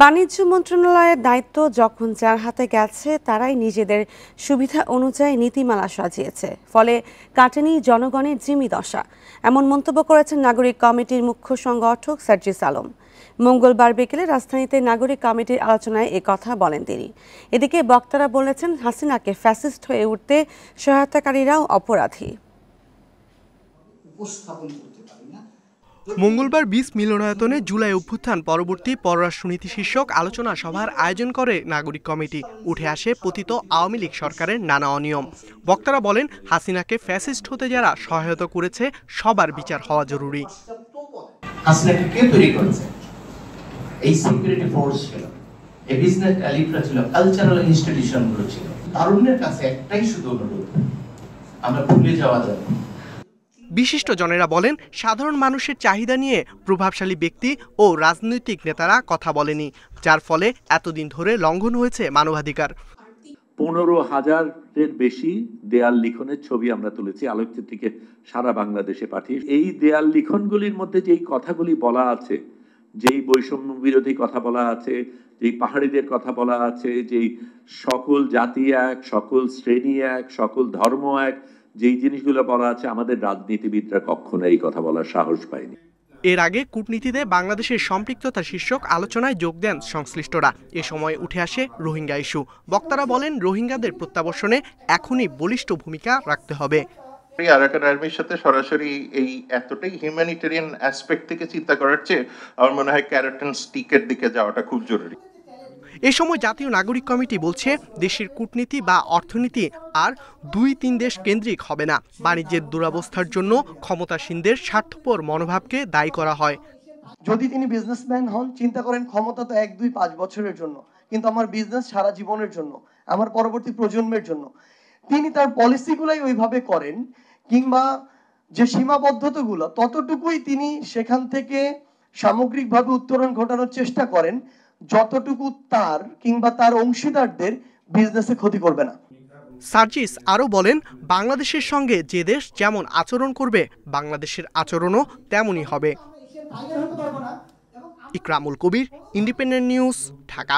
বাণিজ্য মন্ত্রণালয়ের দায়িত্ব যখন যার হাতে গেছে তারাই নিজেদের সুবিধা অনুযায়ী নীতিমালা সাজিয়েছে, ফলে কাটেনি জনগণের জিমি দশা। এমন মন্তব্য করেছেন নাগরিক কমিটির মুখ্য সংগঠক সার্জিস আলম। মঙ্গলবার বিকেলে রাজধানীতে নাগরিক কমিটির আলোচনায় কথা বলেন তিনি। এদিকে বক্তারা বলেছেন, হাসিনাকে ফ্যাসিস্ট হয়ে উঠতে সহায়তাকারীরাও অপরাধী। মঙ্গলবার ২০ মিলনায়তনে জুলাই অভ্যুত্থান পরবর্তী পররাষ্ট্রনীতি শীর্ষক আলোচনা সভার আয়োজন করে নাগরিক কমিটি। উঠে আসে পতিত আওয়ামী লীগ সরকারের নানা অনিয়ম। বক্তারা বলেন, হাসিনাকে ফ্যাসিস্ট হতে যারা সহায়তা করেছে সবার বিচার হওয়া জরুরি। হাসিনাকে কে তৈরি করেছে? এই সিকিউরিটি ফোর্স ছিল, এই বিজনেস এলিটরা ছিল, কালচারাল ইনস্টিটিউশনগুলো ছিল। তারুণ্যের কাছে একটাই শুধু অনুরোধ, আমরা ভুলে যাওয়া যাবে। বিশিষ্ট জনেরা বলেন, সাধারণ মানুষের চাহিদা নিয়ে প্রভাবশালী ব্যক্তি ও রাজনৈতিক নেতারা কথা বলেনি, যার ফলে এতদিন ধরে লঙ্ঘন হয়েছে মানবাধিকার। ১৫,০০০-এর বেশি দেয়াল লিখনের ছবি আমরা তুলেছি আলোকচিত্রীকে সারা বাংলাদেশে পাঠিয়ে। এই দেয়াল লিখনগুলির মধ্যে যেই কথাগুলি বলা আছে, যেই বৈষম্য বিরোধী কথা বলা আছে, যেই পাহাড়িদের কথা বলা আছে, যেই সকল জাতি এক, সকল শ্রেণী এক, সকল ধর্ম এক, যেই জিনিসগুলো বলা আছে, আমাদের রাজনীতিবিদরা কখনো এই কথা বলার সাহস পায়নি। এর আগে কূটনীতিতে বাংলাদেশের সম্পৃক্ততা শীর্ষক আলোচনায় যোগ দেন সংশ্লিষ্টরা। এ সময় উঠে আসে রোহিঙ্গা ইস্যু। বক্তারা বলেন, রোহিঙ্গাদের প্রত্যাবর্ষণে এখনই বলিষ্ঠ ভূমিকা রাখতে হবে। আরাকান আর্মির সাথে সরাসরি এই এতটাই হিউম্যানিটেরিয়ান অ্যাসপেক্ট থেকে চিন্তা করার চেয়ে আমার মনে হয় ক্যারট এন্ড স্টিকের দিকে যাওয়াটা খুব জরুরি। এ সময় জাতীয় নাগরিক কমিটি বলছে, দেশের কূটনীতি বা অর্থনীতি আর ২-৩ দেশ কেন্দ্রিক হবে না। বাণিজ্যের দুরবস্থার জন্য ক্ষমতাসীনদের স্বার্থপর মনোভাবকে দায়ী করা হয়। যদি তিনি বিজনেসম্যান হন, চিন্তা করেন ক্ষমতা তো ১-২-৫ বছরের জন্য, কিন্তু আমার বিজনেস সারা জীবনের জন্য, আমার পরবর্তী প্রজন্মের জন্য। তিনি তার পলিসিগুলাই ওইভাবে করেন, কিংবা যে সীমাবদ্ধতাগুলো ততটুকুই তিনি সেখান থেকে সামগ্রিকভাবে উত্তরণ ঘটানোর চেষ্টা করেন, যতটুকু তার কিংবা তার অংশীদারদের বিজনেসে ক্ষতি করবে না। সার্জিস আরও বলেন, বাংলাদেশের সঙ্গে যে দেশ যেমন আচরণ করবে, বাংলাদেশের আচরণও তেমনই হবে। ইকরামুল কবির, ইন্ডিপেন্ডেন্ট নিউজ, ঢাকা।